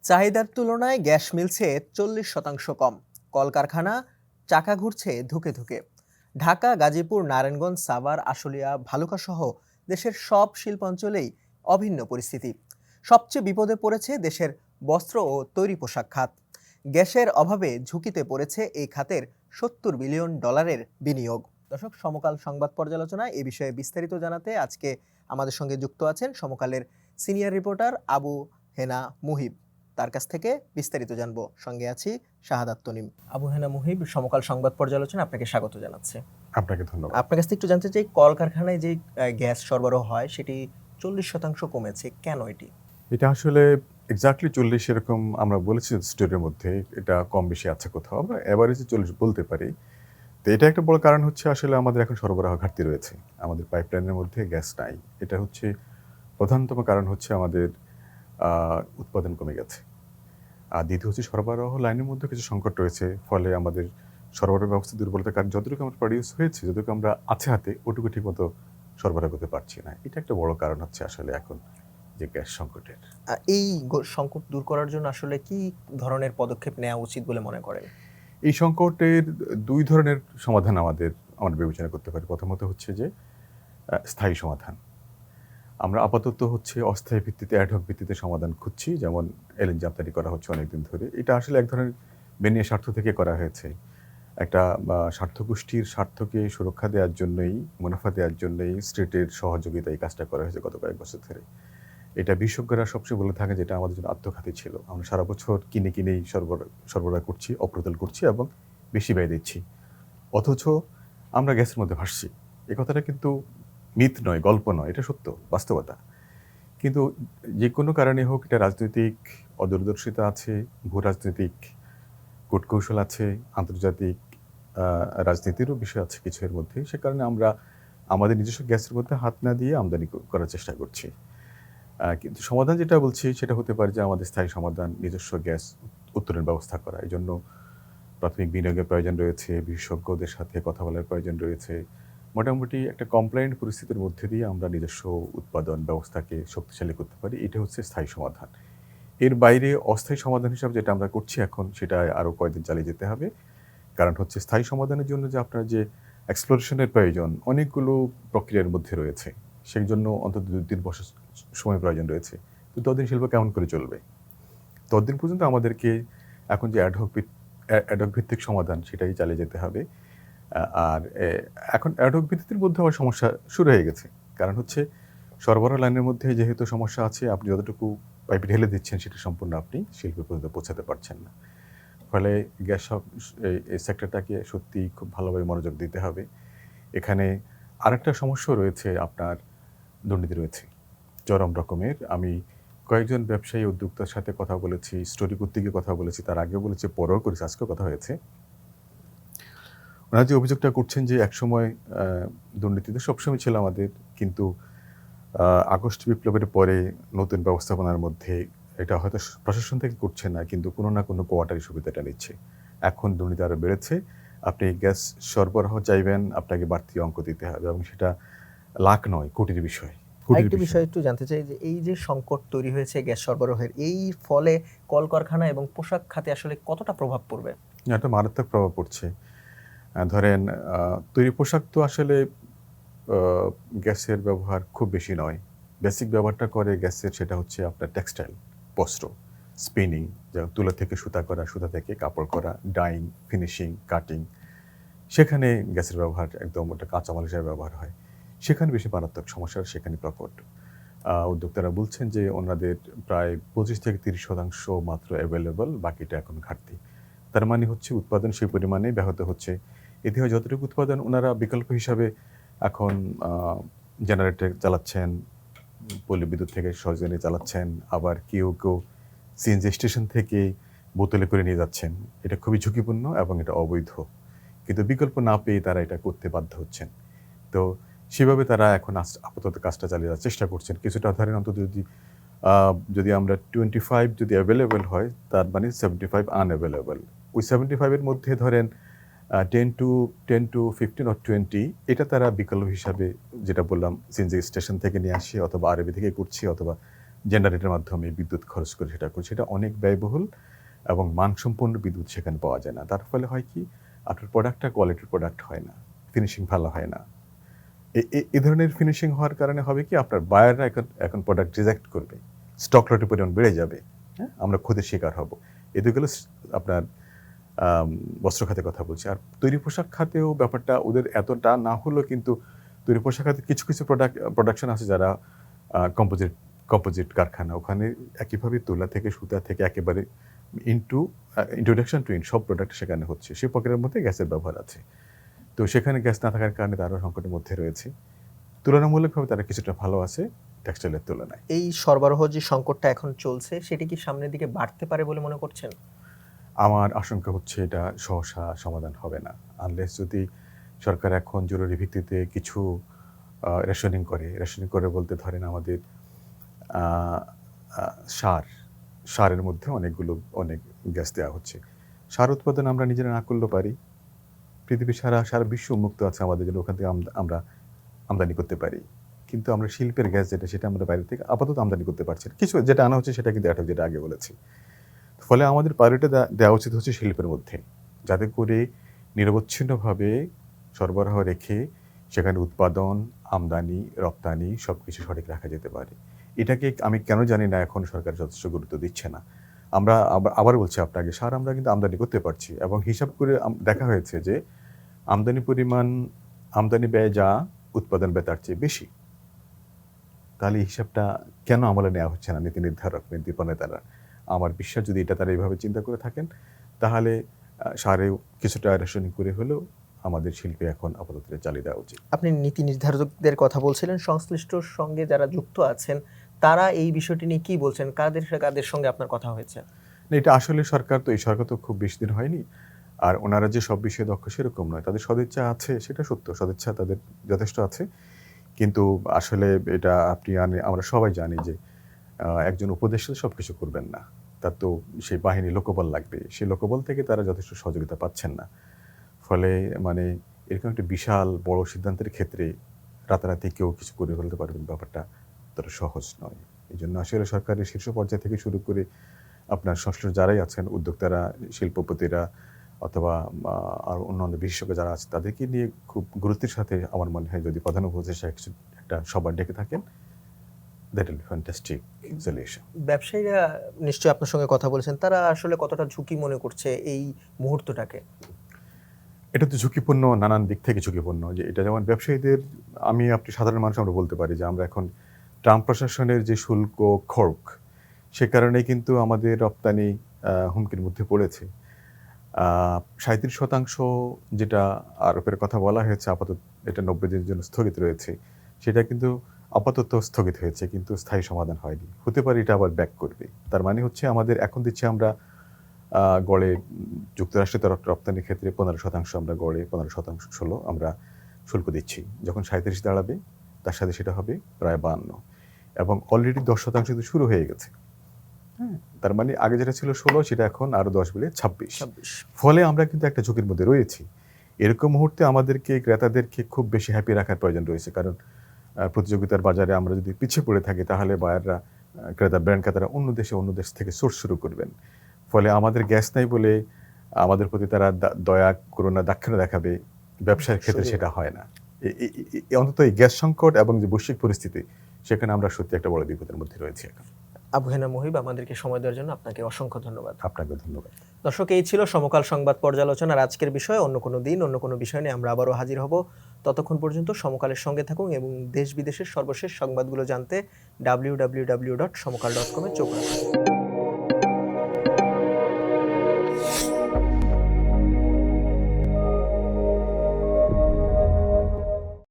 চাহিদার তুলনায় গ্যাস মিলছে 40% কম। কলকারখানা চাকা ঘুরছে ধুকে ধুকে। ঢাকা, গাজীপুর, নারায়ণগঞ্জ, সাভার, আশুলিয়া, ভালুকা সহ দেশের সব শিল্পাঞ্চলেই অভিন্ন পরিস্থিতি। সবচেয়ে বিপদে পড়েছে দেশের বস্ত্র ও তৈরি পোশাক খাত। গ্যাসের অভাবে ঝুঁকিতে পড়েছে এই খাতের $70 বিলিয়ন বিনিয়োগ। দর্শক, সমকাল সংবাদ পর্যালোচনা এ বিষয়ে বিস্তারিত জানাতে আজকে আমাদের সঙ্গে যুক্ত আছেন সমকালের সিনিয়র রিপোর্টার আবু হেনা মুহিব। তার কাছ থেকে বিস্তারিত জানবো। সঙ্গে আছি শাহাদাত তনিম। আবু হেনা মুহিব, সমকাল সংবাদ পর্যালোচনা আপনাকে স্বাগত জানাচ্ছে। আপনাকে ধন্যবাদ। আপনার কাছ থেকে একটু জানতে চাই, কলকারখানায় যে গ্যাস সরবরাহ হয় সেটি 40% কমেছে, কেন এটি? এটা আসলে এক্স্যাক্টলি 40 এরকম আমরা বলেছি স্টোরির মধ্যে, এটা কম বেশি আছে কোথাও। আমরা এভারেজে 40 বলতে পারি। তো এটা একটা বড় কারণ হচ্ছে আসলে আমাদের এখন সরবরাহ ঘাটতি রয়েছে। আমাদের পাইপলাইনের মধ্যে গ্যাস নাই। এটা হচ্ছে প্রধানতম কারণ হচ্ছে আমাদের উৎপাদন কমে গেছে। আর দ্বিতীয় হচ্ছে সরবরাহ লাইনের মধ্যে কিছু সংকট রয়েছে। ফলে আমাদের সরবরাহ ব্যবস্থা দুর্বলতার কারণে যতটুকু আমরা প্রডিউস হয়েছে, যতটুকু আমরা আছে হাতে, ওটুকু ঠিকমতো সরবরাহ করতে পারছি না। এটা একটা বড় কারণ হচ্ছে আসলে এখন যে গ্যাস সংকটের। এই সংকট দূর করার জন্য আসলে কি ধরনের পদক্ষেপ নেওয়া উচিত বলে মনে করেন? এই সংকটের ২ ধরনের সমাধান আমরা বিবেচনা করতে পারি। প্রথমত হচ্ছে যে স্থায়ী সমাধান। আমরা আপাতত হচ্ছে অস্থায়ী ভিত্তিতে অ্যাড হক ভিত্তিতে সমাধান খুঁজছি। যেমন এলএনজি আমদানি করা হচ্ছে অনেকদিন ধরে। এটা আসলে এক ধরনের বেনিয়া স্বার্থ থেকে করা হয়েছে। একটা স্বার্থগোষ্ঠীর স্বার্থকে সুরক্ষা দেওয়ার জন্যই, মুনাফা দেওয়ার জন্যই স্টেটের সহযোগিতায় এই কাজটা করা হয়েছে গত কয়েক বছর ধরে। এটা বিশেষজ্ঞরা সবসময় বলে থাকে যে এটা আমাদের জন্য আত্মঘাতী ছিল। আমরা সারা বছর কিনেই সরবরাহ করছি, অপ্রতুল করছি এবং বেশি ব্যয় দিচ্ছি। অথচ আমরা গ্যাসের মধ্যে ভাসছি। এ কথাটা কিন্তু মিথ নয়, গল্প নয়, এটা সত্য, বাস্তবতা। কিন্তু যে কোনো কারণে হোক, এটা রাজনৈতিক অদূরদর্শিতা আছে, ভূ-রাজনৈতিক কূটকৌশল আছে, আন্তর্জাতিক রাজনীতিরও বিষয় আছে কিছু এর মধ্যে। সে কারণে আমরা আমাদের নিজস্ব গ্যাসের মধ্যে হাত না দিয়ে আমদানি করার চেষ্টা করছি। কিন্তু সমাধান যেটা বলছি সেটা হতে পারে যে আমাদের স্থায়ী সমাধান নিজস্ব গ্যাস উত্তোলনের ব্যবস্থা করা। এজন্য প্রাথমিক বিনিয়োগের প্রয়োজন রয়েছে, বিশেষজ্ঞদের সাথে কথা বলার প্রয়োজন রয়েছে। মোটামুটি একটা কমপ্লায়েন্ট পরিস্থিতির মধ্যে দিয়ে আমরা নিজস্ব উৎপাদন ব্যবস্থাকে শক্তিশালী করতে পারি। এটা হচ্ছে স্থায়ী সমাধান। এর বাইরে অস্থায়ী সমাধান হিসাবে যেটা আমরা করছি এখন, সেটা আরও কয়েকদিন চালিয়ে যেতে হবে। কারণ হচ্ছে স্থায়ী সমাধানের জন্য যে আপনার যে এক্সপ্লোরেশনের প্রয়োজন, অনেকগুলো প্রক্রিয়ার মধ্যে রয়েছে। সেই জন্য অন্তত ২-৩ বছর সময় প্রয়োজন রয়েছে। তো ততদিন শিল্প কেমন করে চলবে? ততদিন পর্যন্ত আমাদেরকে এখন যে অ্যাড হক ভিত্তিক সমাধান, সেটাই চালিয়ে যেতে হবে। আর এখন অ্যাড হক ভিত্তির মধ্যে আবার সমস্যা শুরু হয়ে গেছে। কারণ হচ্ছে সরবরাহ লাইনের মধ্যে যেহেতু সমস্যা আছে, আপনি যতটুকু পাইপে ঢেলে দিচ্ছেন সেটা সম্পূর্ণ আপনি শিল্প পর্যন্ত পৌঁছাতে পারছেন না। ফলে গ্যাস এই সেক্টরটাকে সত্যিই খুব ভালোভাবে মনোযোগ দিতে হবে। এখানে আরেকটা সমস্যাও রয়েছে, আপনার দুর্নীতি রয়েছে চরম রকমের। আমি কয়েকজন ব্যবসায়ী উদ্যোক্তার সাথে কথা বলেছি, স্টোরি করতে গিয়ে কথা বলেছি, তার আগেও বলেছি, পরেও করেছি, আজকেও কথা হয়েছে। ওনারা যে অভিযোগটা করছেন যে একসময় দুর্নীতি তো সবসময় ছিল আমাদের, কিন্তু আগস্ট বিপ্লবের পরে নতুন ব্যবস্থাপনার মধ্যে এটা হয়তো প্রশাসন থেকে করছে না, কিন্তু কোনো না কোনো কোয়ার্টারি সুবিধাটা নিচ্ছে। এখন দুর্নীতি আরও বেড়েছে। আপনি গ্যাস সরবরাহ চাইবেন, আপনাকে বাড়তি অঙ্ক দিতে হবে এবং সেটা লাখ নয়, কোটির বিষয়। আরেকটি বিষয় একটু জানতে চাই যে এই যে সংকট তৈরি হয়েছে গ্যাস সরবরাহের, এই ফলে কলকারখানা এবং পোশাক খাতে আসলে কতটা প্রভাব পড়বে? একটা মারাত্মক প্রভাব পড়ছে। ধরেন তৈরি পোশাক তো আসলে গ্যাসের ব্যবহার খুব বেশি নয়। বেসিক ব্যবহারটা করে গ্যাসের, সেটা হচ্ছে আপনার টেক্সটাইল, বস্ত্র, স্পিনিং, যেমন তুলা থেকে সুতা করা, সুতা থেকে কাপড় করা, ডাইং, ফিনিশিং, কাটিং। সেখানে গ্যাসের ব্যবহার একদম ওটা কাঁচামাল হিসেবে ব্যবহার হয়। সেখানে বেশি মারাত্মক সমস্যা, সেখানে প্রকট। উদ্যোক্তারা বলছেন যে ওনাদের প্রায় 25-30% মাত্র অ্যাভেলেবল, বাকিটা এখন ঘাটতি। তার মানে হচ্ছে উৎপাদন সেই পরিমাণে ব্যাহত হচ্ছে। এতে হয় যতটুকু উৎপাদন ওনারা বিকল্প হিসাবে এখন জেনারেটর চালাচ্ছেন, পল্লী বিদ্যুৎ থেকে সহজে চালাচ্ছেন, আবার কেউ সিএনজি স্টেশন থেকে বোতলে করে নিয়ে যাচ্ছেন। এটা খুবই ঝুঁকিপূর্ণ এবং এটা অবৈধ। কিন্তু বিকল্প না পেয়ে তারা এটা করতে বাধ্য হচ্ছেন। তো সেভাবে তারা এখন আপাতত কাজটা চালিয়ে যাওয়ার চেষ্টা করছেন। কিছুটা ধরেন অন্তত যদি আমরা 25 যদি অ্যাভেলেবল হয়, তার মানে 75 আনঅ্যাভেলেবল। ওই 75 এর মধ্যে ধরেন 10 to 15 or 20 এটা তারা বিকল্প হিসাবে, যেটা বললাম, সিএনজি স্টেশন থেকে নিয়ে আসি, অথবা আরবি থেকে করছি, অথবা জেনারেটরের মাধ্যমে বিদ্যুৎ খরচ করে সেটা করি, সেটা অনেক ব্যয়বহুল এবং মানসম্পন্ন বিদ্যুৎ সেখানে পাওয়া যায় না। তার ফলে হয় কি, আপনার প্রোডাক্টটা কোয়ালিটির প্রোডাক্ট হয় না, ফিনিশিং ভালো হয় না। এই ধরনের ফিনিশিং হওয়ার কারণে হবে কি, আপনার বায়াররা এখন প্রোডাক্ট রিজেক্ট করবে, স্টক লটের পরিমাণ বেড়ে যাবে, হ্যাঁ, আমরা ক্ষতির শিকার হব। এতে গেলে আপনার বস্ত্র খাতের কথা বলছি। আর তৈরি পোশাক খাতেও ব্যাপারটা ওদের এতটা না হলেও কিন্তু তৈরি পোশাক খাতে কিছু কিছু প্রোডাকশন আছে যারা কম্পোজিট কারখানা, ওখানে একইভাবে তুলা থেকে সুতা থেকে একেবারে ইন্ট্রোডাকশন টু সব প্রোডাক্ট সেখানে হচ্ছে। সেই পকেটের মধ্যে গ্যাসের ব্যবহার আছে। তো সেখানে গ্যাস না থাকার কারণে তারা সংকটের মধ্যে রয়েছে। তুলনামূলকভাবে তারা কিছুটা ভালো আছে টেক্সটাইলের তুলনায়। এই সরবরাহ যে সংকটটা এখন চলছে সেটি কি সামনের দিকে বাড়তে পারে বলে মনে করছেন? আমার আশঙ্কা হচ্ছে এটা সহসা সমাধান হবে না, আনলেস যদি সরকার এখন জরুরি ভিত্তিতে কিছু রেশনিং করে বলতে ধরেন আমাদের সারের মধ্যে অনেক গ্যাস দেওয়া হচ্ছে। সার উৎপাদন আমরা নিজেরা না করলেও পারি, পৃথিবীর সারা বিশ্ব উন্মুক্ত আছে আমাদের জন্য, ওখান থেকে আমরা আমদানি করতে পারি। কিন্তু আমরা শিল্পের গ্যাস সেটা আমরা বাইরে থেকে আপাতত আমদানি করতে পারছি না। কিছু যেটা আনা হচ্ছে সেটা কিন্তু একটা, যেটা আগে বলেছি। ফলে আমাদের প্রায়োরিটি দেওয়া উচিত হচ্ছে শিল্পের মধ্যে, যাতে করে নিরবচ্ছিন্নভাবে সরবরাহ রেখে সেখানে উৎপাদন, আমদানি, রপ্তানি সব কিছু সঠিক রাখা যেতে পারে। এটাকে আমি কেন জানি না এখন সরকার যথেষ্ট গুরুত্ব দিচ্ছে না। আমরা আবার বলছি আপনাকে, সার আমরা কিন্তু আমদানি করতে পারছি এবং হিসাব করে দেখা হয়েছে যে আমদানি ব্যয় যা, উৎপাদন ব্যয় তার চেয়ে বেশি। তাহলে এই হিসাবটা কেন আমলে নেওয়া হচ্ছে না নীতি নির্ধারক, নীতি প্রণেতারা? আমার বিশ্বাস যদি এটা তারা এইভাবে চিন্তা করে থাকেন, তাহলে সারে কিছুটা রেশনিং করে হলেও আমাদের শিল্পে এখন আপাতত চালিয়ে দেওয়া উচিত। আপনি নীতি নির্ধারকদের কথা বলছিলেন, সংশ্লিষ্ট সঙ্গে যারা যুক্ত আছেন তারা এই বিষয়টি নিয়ে কি বলছেন? কাদের সঙ্গে আপনার কথা হয়েছে? না, এটা আসলে এই সরকার তো খুব বেশি দিন হয়নি। আর ওনারা যে সব বিষয়ে দক্ষ সেরকম নয়, তাদের সদিচ্ছা আছে, সেটা সত্য, সদিচ্ছা তাদের যথেষ্ট আছে। কিন্তু আসলে এটা আমরা সবাই জানি যে একজন উপদেষ্টা সব কিছু করবেন না, তার তো সেই বাহিনী লোকবল লাগবে, সেই লোকবল থেকে তারা যথেষ্ট সহযোগিতা পাচ্ছেন না। ফলে এরকম একটা বিশাল বড় সিদ্ধান্তের ক্ষেত্রে রাতারাতি কেউ কিছু করে ফেলতে পারবেন, ব্যাপারটা তত সহজ নয়। এই জন্য আসলে সরকারের শীর্ষ পর্যায় থেকে শুরু করে আপনার সংশ্লিষ্ট যারাই আছেন, উদ্যোক্তারা, শিল্পপতিরা অথবা আর অন্যান্য বিশেষজ্ঞ যারা আছে, তাদেরকে নিয়ে খুব গুরুত্বের সাথে আমার মনে হয় যদি প্রধান উপদেষ্টা একটা সভা ডেকে থাকেন, that will be fantastic solution. ব্যবসায়ীরা নিশ্চয়ই আপনার সঙ্গে কথা বলেছেন, তারা আসলে কতটা ঝুঁকি মনে করছে এই মুহূর্তটাকে? এটা তো ঝুঁকিপূর্ণ, নানান দিক থেকে ঝুঁকিপূর্ণ। যে এটা যেমন ব্যবসায়ীদের, আপনি সাধারণ মানুষ আমরা বলতে পারি যে আমরা এখন ট্রাম্প প্রশাসনের যে শুল্ক খড়ক, সে কারণে কিন্তু আমাদের রপ্তানি হুমকির মধ্যে পড়েছে। 37% যেটা আরোপের কথা বলা হয়েছে, আপাতত এটা 90 দিনের জন্য স্থগিত রয়েছে, সেটা কিন্তু আপাতত স্থগিত হয়েছে, কিন্তু স্থায়ী সমাধান হয়নি। হতে পারে এটা আবার ব্যাক করবে। তার মানে হচ্ছে আমাদের এখন দিচ্ছে আমরা গড়ে যুক্তরাষ্ট্রের রপ্তানির ক্ষেত্রে 15%, আমরা গড়ে 15% আমরা শুল্ক দিচ্ছি। যখন 37 দাঁড়াবে, তার সাথে সেটা হবে প্রায় 52, এবং অলরেডি 10% কিন্তু শুরু হয়ে গেছে। হ্যাঁ, তার মানে আগে যেটা ছিল 16, সেটা এখন আরো 10 বেড়ে 26। ফলে আমরা কিন্তু একটা ঝুঁকির মধ্যে রয়েছি। এরকম মুহূর্তে আমাদেরকে ক্রেতাদেরকে খুব বেশি হ্যাপি রাখার প্রয়োজন রয়েছে, কারণ প্রতিযোগিতার বাজারে আমরা যদি পিছিয়ে পড়ে থাকি, তাহলে বায়াররা, ব্র্যান্ড ক্রেতারা অন্য দেশ থেকে সোর্স শুরু করবেন। ফলে আমাদের গ্যাস নাই বলে আমাদের প্রতি তারা দয়া, করুণা, দাক্ষিণ্য দেখাবে, ব্যবসার ক্ষেত্রে সেটা হয় না। অন্তত এই গ্যাস সংকট এবং যে বৈশ্বিক পরিস্থিতি, সেখানে আমরা সত্যি একটা বড় বিপদের মধ্যে রয়েছি এখন। আবু হেনা মুহিব, আমাদেরকে সময় দেওয়ার জন্য আপনাকে অসংখ্য ধন্যবাদ। আপনাকে ধন্যবাদ। দর্শক, এই ছিল সমকাল সংবাদ পর্যালোচনার আজকের বিষয়। অন্য কোনো দিন অন্য কোনো বিষয় নিয়ে আমরা আবারও হাজির হব। ততক্ষণ পর্যন্ত সমকালের সঙ্গে থাকুন এবং দেশ বিদেশের সর্বশেষ সংবাদগুলো জানতে www.সমকাল.com চোখ রাখুন।